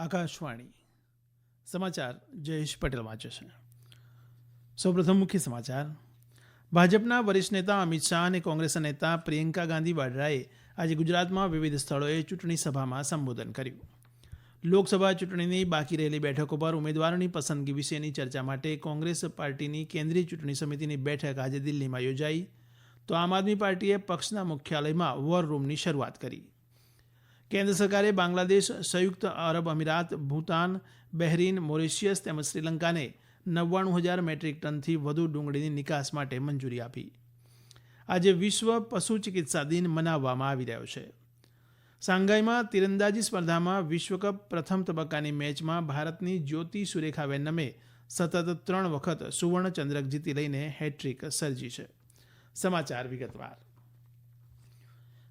આકાશવાણી સમાચાર જયેશ પટેલ વાંચે છે. સૌપ્રથમ મુખ્ય સમાચાર. ભાજપના વરિષ્ઠ નેતા અમિત શાહ અને કોંગ્રેસ નેતા પ્રિયંકા ગાંધી વાડ્રાએ આજે ગુજરાતમાં વિવિધ સ્થળોએ ચૂંટણી સભામાં સંબોધન કર્યું. લોકસભા ચૂંટણીની બાકી રહેલી બેઠકો પર ઉમેદવારોની પસંદગી વિશેની ચર્ચા માટે કોંગ્રેસ પાર્ટીની કેન્દ્રીય ચૂંટણી સમિતિની બેઠક આજે દિલ્હીમાં યોજાઈ, તો આમ આદમી પાર્ટીએ પક્ષના મુખ્યાલયમાં વોર રૂમની શરૂઆત કરી. કેન્દ્ર સરકારે બાંગ્લાદેશ, સંયુક્ત અરબ અમીરાત, ભૂતાન, બહેરીન, મોરિશિયસ તેમજ શ્રીલંકાને 99,000 મેટ્રિક ટનથી વધુ ડુંગળીની નિકાસ માટે મંજૂરી આપી. આજે વિશ્વ પશુ ચિકિત્સા દિન મનાવવામાં આવી રહ્યો છે. શાંઘાઈમાં તીરંદાજી સ્પર્ધામાં વિશ્વકપ પ્રથમ તબક્કાની મેચમાં ભારતની જ્યોતિ સુરેખા વેન્નમે સતત 3 વખત સુવર્ણચંદ્રક જીતી લઈને હેટ્રિક સર્જી છે. સમાચાર વિગતવાર.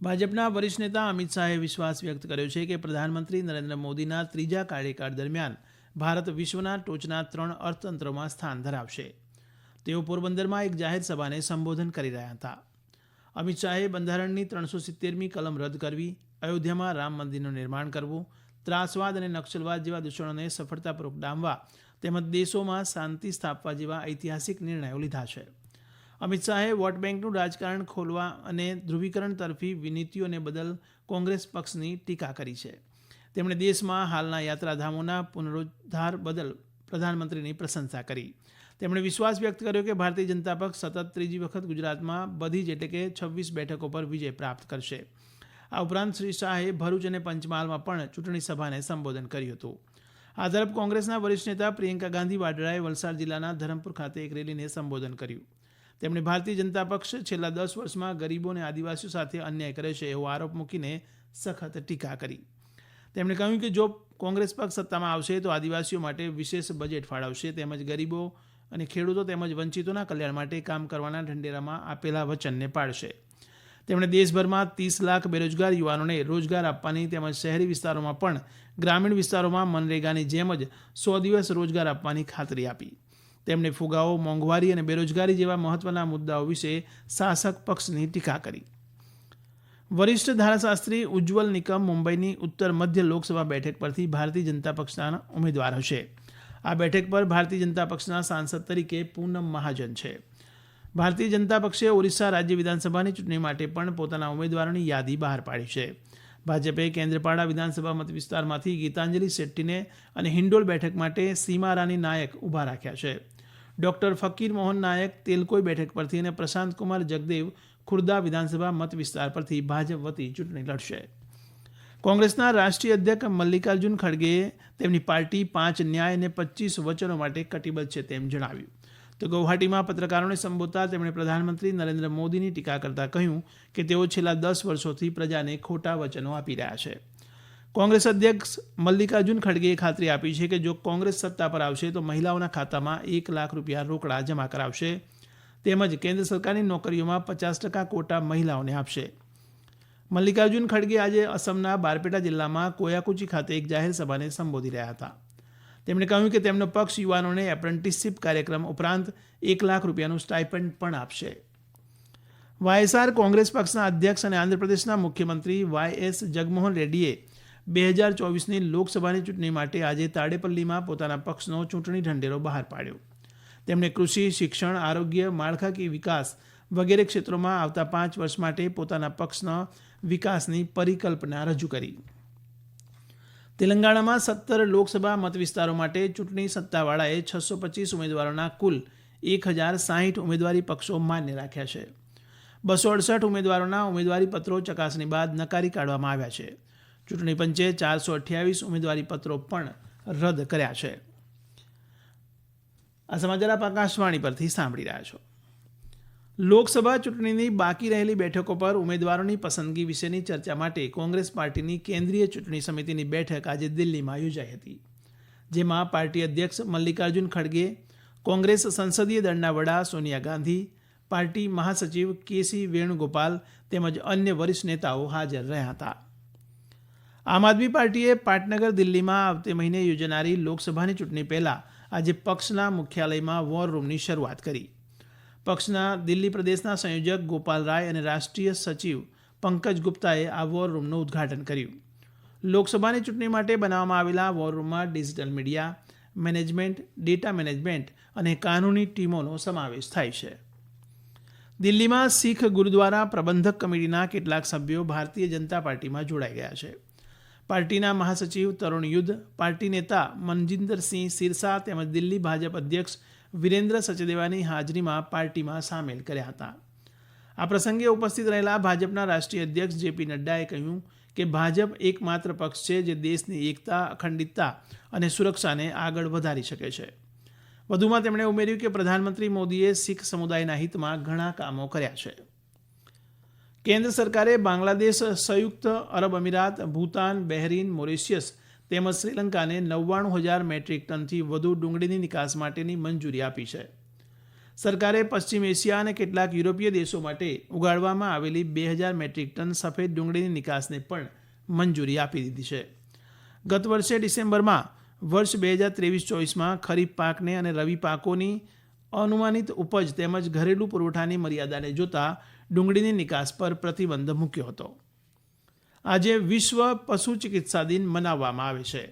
ભાજપના વરિષ્ઠ નેતા અમિત શાહે વિશ્વાસ વ્યક્ત કર્યો છે કે પ્રધાનમંત્રી નરેન્દ્ર મોદીના ત્રીજા કાર્યકાળ દરમિયાન ભારત વિશ્વના ટોચના 3 અર્થતંત્રોમાં સ્થાન ધરાવશે. તેઓ પોરબંદરમાં એક જાહેર સભાને સંબોધન કરી રહ્યા હતા. અમિત શાહે બંધારણની 370મી કલમ રદ કરવી, અયોધ્યામાં રામ મંદિરનું નિર્માણ કરવું, ત્રાસવાદ અને નક્સલવાદ જેવા દૂષણોને સફળતાપૂર્વક ડામવા તેમજ દેશોમાં શાંતિ સ્થાપવા જેવા ઐતિહાસિક નિર્ણયો લીધા છે. અમિત શાહે વોટ બેન્કનું રાજકારણ ખોલવા અને ધ્રુવીકરણ તરફી નીતિઓને બદલ કોંગ્રેસ પક્ષની ટીકા કરી છે. તેમણે દેશમાં હાલના યાત્રાધામોના પુનરુદ્ધાર બદલ પ્રધાનમંત્રીની પ્રશંસા કરી. તેમણે વિશ્વાસ વ્યક્ત કર્યો કે ભારતીય જનતા પક્ષ સતત ત્રીજી વખત ગુજરાતમાં બધી જ એટલે કે 26 બેઠકો પર વિજય પ્રાપ્ત કરશે. આ ઉપરાંત શ્રી શાહે ભરૂચ અને પંચમહાલમાં પણ ચૂંટણી સભાને સંબોધન કર્યું હતું. આ તરફ કોંગ્રેસના વરિષ્ઠ નેતા પ્રિયંકા ગાંધી વાડ્રાએ વલસાડ જિલ્લાના ધરમપુર ખાતે એક રેલીને સંબોધન કર્યું. તેમણે ભારતીય જનતા પક્ષ છેલ્લા 10 વર્ષમાં ગરીબો અને આદિવાસીઓ સાથે અન્યાય કરે છે એવો આરોપ મૂકીને સખત ટીકા કરી. તેમણે કહ્યું કે જો કોંગ્રેસ પક્ષ સત્તામાં આવશે તો આદિવાસીઓ માટે વિશેષ બજેટ ફાળવશે તેમજ ગરીબો અને ખેડૂતો તેમજ વંચિતોના કલ્યાણ માટે કામ કરવાના ઢંઢેરામાં આપેલા વચનને પાળશે. તેમણે દેશભરમાં 30 લાખ બેરોજગાર યુવાનોને રોજગાર આપવાની તેમજ શહેરી વિસ્તારોમાં પણ ગ્રામીણ વિસ્તારોમાં મનરેગાની જેમ જ 100 દિવસ રોજગાર આપવાની ખાતરી આપી. તેમણે ફુગાવો, મોંઘવારી અને બેરોજગારી જેવા મહત્વના મુદ્દાઓ વિશે શાસક પક્ષની ટીકા કરી. વરિષ્ઠ ધારાશાસ્ત્રી ઉજ્જવલ નિકમ મુંબઈની ઉત્તર મધ્ય લોકસભા બેઠક પરથી ભારતીય જનતા પક્ષના ઉમેદવાર હશે. આ બેઠક પર ભારતીય જનતા પક્ષના સાંસદ તરીકે પૂનમ મહાજન છે. ભારતીય જનતા પક્ષે ઓરિસ્સા રાજ્ય વિધાનસભાની ચૂંટણી માટે પણ પોતાના ઉમેદવારોની યાદી બહાર પાડી છે. ભાજપે કેન્દ્રપાડા વિધાનસભા મત વિસ્તારમાંથી ગીતાંજલિ શેટ્ટીને અને હિંડોળ બેઠક માટે સીમા રાની નાયક ઊભા રાખ્યા છે. ડોક્ટર ફકીર મોહન નાયક તેલકોઈ બેઠક પરથી અને પ્રશાંત કુમાર જગદેવ ખુર્દા વિધાનસભા મત વિસ્તાર પરથી ભાજપ વતી ચૂંટણી લડશે. કોંગ્રેસના રાષ્ટ્રીય અધ્યક્ષ મલ્લિકાર્જુન ખડગેએ તેમની પાર્ટી 5 ન્યાય અને 25 વચનો માટે કટિબદ્ધ છે તેમ જણાવ્યું. તો ગૌહાટીમાં પત્રકારોને સંબોધતા તેમણે પ્રધાનમંત્રી નરેન્દ્ર મોદીની ટીકા કરતા કહ્યું કે તેઓ છેલ્લા 10 વર્ષોથી પ્રજાને ખોટા વચનો આપી રહ્યા છે. કોંગ્રેસ અધ્યક્ષ મલ્લિકાર્જુન ખડગેએ ખાતરી આપી છે કે જો કોંગ્રેસ સત્તા પર આવશે તો મહિલાઓના ખાતામાં 1 લાખ રૂપિયા રોકડા જમા કરાવશે તેમજ કેન્દ્ર સરકારની નોકરીઓમાં 50% કોટા મહિલાઓને આપશે. મલ્લિકાર્જુન ખડગે આજે અસમના બારપેટા જિલ્લામાં કોયાકુચી ખાતે એક જાહેર સભાને સંબોધી રહ્યા હતા. તેમણે કહ્યું કે તેમનો પક્ષ યુવાનોને એપ્રેન્ટિસશીપ કાર્યક્રમ ઉપરાંત 1 લાખ રૂપિયાનું સ્ટાઇપન્ડ પણ આપશે. વાયએસઆર કોંગ્રેસ પક્ષના અધ્યક્ષ અને આંધ્રપ્રદેશના મુખ્યમંત્રી વાયએસ જગનમોહન રેડ્ડીએ 2024ની લોકસભાની ચૂંટણી માટે આજે તાડેપલ્લીમાં પોતાના પક્ષનો ચૂંટણી ઢંઢેરો બહાર પાડ્યો. તેમણે કૃષિ, શિક્ષણ, આરોગ્ય, માળખાકીય વિકાસ વગેરે ક્ષેત્રોમાં આવતા 5 વર્ષ માટે પોતાના પક્ષના વિકાસની પરિકલ્પના રજૂ કરી. તેલંગાણામાં 17 લોકસભા મત વિસ્તારો માટે ચૂંટણી સત્તાવાળાએ 625 ઉમેદવારોના કુલ 1060 ઉમેદવારી પક્ષો માન્ય રાખ્યા છે. 268 ઉમેદવારોના ઉમેદવારી પત્રો ચકાસણી બાદ નકારી કાઢવામાં આવ્યા છે. ચૂંટણી પંચે 428 ઉમેદવારી પત્રો પણ રદ કર્યા છે. આ સમાચાર આપ આકાશવાણી પરથી સાંભળી રહ્યા છો. લોકસભા ચૂંટણીની બાકી રહેલી બેઠકો પર ઉમેદવારોની પસંદગી વિશેની ચર્ચા માટે કોંગ્રેસ પાર્ટીની કેન્દ્રીય ચૂંટણી સમિતિની બેઠક આજે દિલ્હીમાં યોજાઈ હતી. જેમાં પાર્ટી અધ્યક્ષ મલ્લિકાર્જુન ખડગે, કોંગ્રેસ સંસદીય દળના વડા સોનિયા ગાંધી, પાર્ટી મહાસચિવ કેસી વેણુગોપાલ તેમજ અન્ય વરિષ્ઠ નેતાઓ હાજર રહ્યા હતા. આમ આદમી પાર્ટીએ પાટનગર દિલ્હીમાં આવતે મહિને યોજાનારી લોકસભાની ચૂંટણી પહેલા આજે પક્ષના મુખ્યાલયમાં વોર રૂમની શરૂઆત કરી. પક્ષના દિલ્હી પ્રદેશના સંયોજક ગોપાલ રાય અને રાષ્ટ્રીય સચિવ પંકજ ગુપ્તાએ આ વોર રૂમનું ઉદ્ઘાટન કર્યું. લોકસભાની ચૂંટણી માટે બનાવવામાં આવેલા વોર રૂમમાં digital media management, data management અને કાનૂની ટીમોનો સમાવેશ થાય છે. દિલ્હીમાં શીખ ગુરુદ્વારા પ્રબંધક કમિટીના કેટલાક સભ્યો ભારતીય જનતા પાર્ટીમાં જોડાઈ ગયા છે. પાર્ટીના મહાસચિવ તરુણ યુદ્ધ, પાર્ટી નેતા મનજિંદરસિંહ સિરસા તેમજ દિલ્હી ભાજપ અધ્યક્ષ વિરેન્દ્ર સચદેવાની હાજરીમાં પાર્ટીમાં સામેલ કર્યા હતા. આ પ્રસંગે ઉપસ્થિત રહેલા ભાજપના રાષ્ટ્રીય અધ્યક્ષ જેપી નડ્ડાએ કહ્યું કે ભાજપ એકમાત્ર પક્ષ છે જે દેશની એકતા, અખંડિતતા અને સુરક્ષાને આગળ વધારી શકે છે. વધુમાં તેમણે ઉમેર્યું કે પ્રધાનમંત્રી મોદીએ શીખ સમુદાયના હિતમાં ઘણા કામો કર્યા છે. કેન્દ્ર સરકારે બાંગ્લાદેશ, સંયુક્ત અરબ અમીરાત, ભૂતાન, બહેરીન, મોરિશિયસ તેમજ શ્રીલંકાને 99,000 મેટ્રિક ટનથી વધુ ડુંગળીની નિકાસ માટેની મંજૂરી આપી છે. સરકારે પશ્ચિમ એશિયા અને કેટલાક યુરોપીય દેશો માટે ઉગાડવામાં આવેલી 2,000 મેટ્રિક ટન સફેદ ડુંગળીની નિકાસને પણ મંજૂરી આપી દીધી છે. ગત વર્ષે ડિસેમ્બરમાં વર્ષ 2023-24માં ખરીફ પાકને અને રવિ પાકોની અનુમાનિત ઉપજ તેમજ ઘરેલું પુરવઠાની મર્યાદાને જોતા ડુંગળીની નિકાસ પર પ્રતિબંધ મૂક્યો હતો. આજે વિશ્વ પશુ ચિકિત્સા દિન મનાવવામાં આવે છે.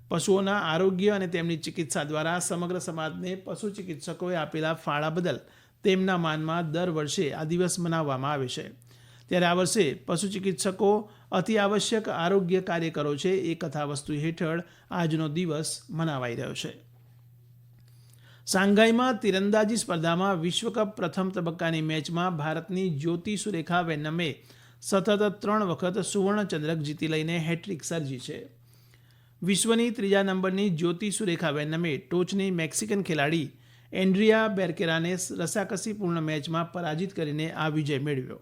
પશુઓના આરોગ્ય અને તેમની ચિકિત્સા દ્વારા સમગ્ર સમાજને પશુ ચિકિત્સકોએ આપેલા ફાળા બદલ તેમના માનમાં દર વર્ષે આ દિવસ મનાવવામાં આવે છે. ત્યારે આ વર્ષે પશુ ચિકિત્સકો અતિ આવશ્યક આરોગ્ય કાર્યકરો છે એ કથાવસ્તુ હેઠળ આજનો દિવસ મનાવાઈ રહ્યો છે. શાંઘાઈમાં તીરંદાજી સ્પર્ધામાં વિશ્વકપ પ્રથમ તબક્કાની મેચમાં ભારતની જ્યોતિ સુરેખા વેન્નમે સતત 3 વખત સુવર્ણચંદ્રક જીતી લઈને હેટ્રિક સર્જી છે. વિશ્વની ત્રીજા નંબરની જ્યોતિ સુરેખા વેન્નમે ટોચની મેક્સિકન ખેલાડી એન્ડ્રિયા બેર્કેરાને રસાકસીપૂર્ણ મેચમાં પરાજિત કરીને આ વિજય મેળવ્યો.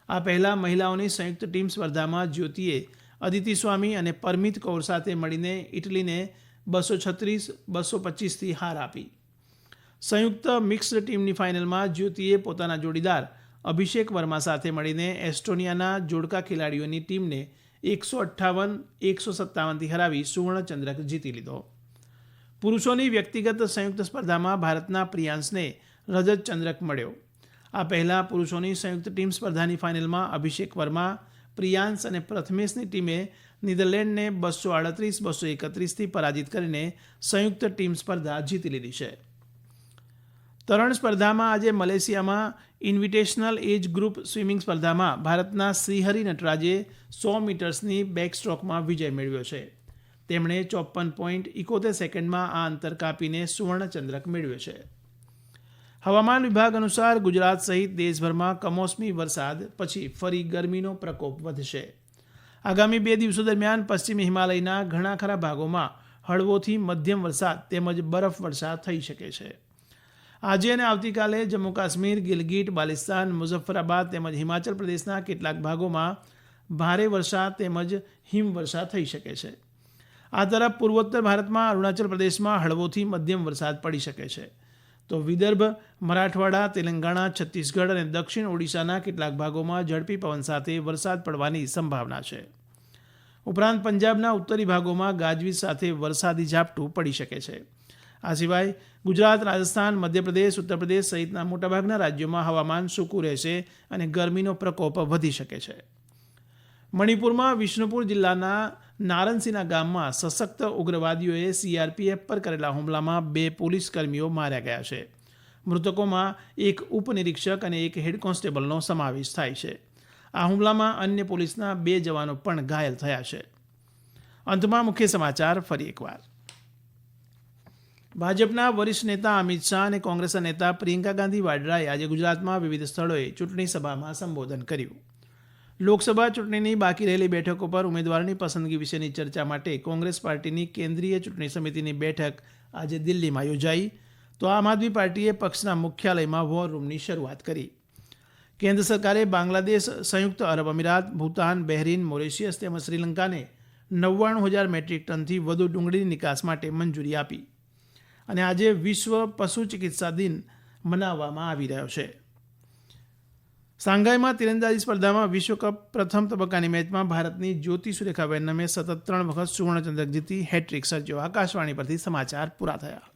આ પહેલા મહિલાઓની સંયુક્ત ટીમ સ્પર્ધામાં જ્યોતિએ અદિતિ સ્વામી અને પરમિત કૌર સાથે મળીને ઇટલીને 236-225થી હાર આપી. સંયુક્ત મિક્સ્ડ ટીમની ફાઇનલમાં જ્યોતિએ પોતાના જોડીદાર અભિષેક વર્મા સાથે મળીને એસ્ટોનિયાના જોડકા ખેલાડીઓની ટીમને 158-157થી હરાવી સુવર્ણચંદ્રક જીતી લીધો. પુરુષોની વ્યક્તિગત સંયુક્ત સ્પર્ધામાં ભારતના પ્રિયાંશને રજત ચંદ્રક મળ્યો. આ પહેલા પુરુષોની સંયુક્ત ટીમ સ્પર્ધાની ફાઇનલમાં અભિષેક વર્મા, પ્રિયાંશ અને પ્રથમેશની ટીમે નીધરલેન્ડને 238-231થી પરાજિત કરીને સંયુક્ત ટીમ સ્પર્ધા જીતી લીધી છે. તરણ સ્પર્ધામાં આજે મલેશિયામાં ઇન્વિટેશનલ એજ ગ્રુપ સ્વિમિંગ સ્પર્ધામાં ભારતના શ્રીહરિ નટરાજે 100 મીટર્સની બેકસ્ટ્રોકમાં વિજય મેળવ્યો છે. તેમણે 54.71 સેકન્ડમાં આ અંતર કાપીને સુવર્ણચંદ્રક મેળવ્યો છે. હવામાન વિભાગ અનુસાર ગુજરાત સહિત દેશભરમાં કમોસમી વરસાદ પછી ફરી ગરમીનો પ્રકોપ વધશે. આગામી 2 દિવસો દરમિયાન પશ્ચિમી હિમાલયના ઘણા ખરા ભાગોમાં હળવોથી મધ્યમ વરસાદ તેમજ બરફવર્ષા થઈ શકે છે. આજે અને આવતીકાલે જમ્મુ કાશ્મીર, ગિલગિટ, બાલ્ટિસ્તાન, મુઝફ્ફરાબાદ તેમજ હિમાચલ પ્રદેશના કેટલાક ભાગોમાં ભારે વર્ષા તેમજ હિમવર્ષા થઈ શકે છે. આ તરફ પૂર્વોત્તર ભારતમાં અરુણાચલ પ્રદેશમાં હળવોથી મધ્યમ વરસાદ પડી શકે છે. તો વિદર્ભ, મરાઠવાડા, તેલંગાણા, છત્તીસગઢ અને દક્ષિણ ઓડિશાના કેટલાક ભાગોમાં ઝડપી પવન સાથે વરસાદ પડવાની સંભાવના છે. ઉપરાંત પંજાબના ઉત્તરી ભાગોમાં ગાજવીજ સાથે વરસાદી ઝાપટું પડી શકે છે. આ સિવાય ગુજરાત, રાજસ્થાન, મધ્યપ્રદેશ, ઉત્તરપ્રદેશ સહિતના મોટાભાગના રાજ્યોમાં હવામાન સૂકું રહેશે અને ગરમીનો પ્રકોપ વધી શકે છે. મણિપુરમાં વિષ્ણુપુર જિલ્લાના નારનસીના ગામમાં સશક્ત ઉગ્રવાદીઓએ સીઆરપીએફ પર કરેલા હુમલામાં 2 પોલીસ કર્મીઓ માર્યા ગયા છે. મૃતકોમાં એક ઉપનિરીક્ષક અને એક હેડ કોન્સ્ટેબલનો સમાવેશ થાય છે. આ હુમલામાં અન્ય પોલીસના 2 જવાનો પણ ઘાયલ થયા છે. અંતમાં મુખ્ય સમાચાર ફરી એકવાર. ભાજપના વરિષ્ઠ નેતા અમિત શાહ અને કોંગ્રેસના નેતા પ્રિયંકા ગાંધી વાડ્રાએ આજે ગુજરાતમાં વિવિધ સ્થળોએ ચૂંટણી સભામાં સંબોધન કર્યું. લોકસભા ચૂંટણીની બાકી રહેલી બેઠકો પર ઉમેદવારોની પસંદગી વિશેની ચર્ચા માટે કોંગ્રેસ પાર્ટીની કેન્દ્રીય ચૂંટણી સમિતિની બેઠક આજે દિલ્હીમાં યોજાઈ. તો આમ આદમી પાર્ટીએ પક્ષના મુખ્યાલયમાં વોર રૂમની શરૂઆત કરી. કેન્દ્ર સરકારે બાંગ્લાદેશ, સંયુક્ત અરબ અમીરાત, ભૂતાન, બહેરીન, મોરિશિયસ તેમજ શ્રીલંકાને 99,000 મેટ્રિક ટનથી વધુ ડુંગળીની નિકાસ માટે મંજૂરી આપી. અને આજે વિશ્વ પશુ ચિકિત્સા દિન મનાવવામાં આવી રહ્યો છે. શાંઘાઈમાં તીરંદાજી સ્પર્ધામાં વિશ્વકપ પ્રથમ તબક્કાની મેચમાં ભારતની જ્યોતિ સુરેખા વેન્નમે સતત 3 વખત સુવર્ણચંદ્રક જીતી હેટ્રિક સર્જ્યો. આકાશવાણી પરથી સમાચાર પૂરા થયા.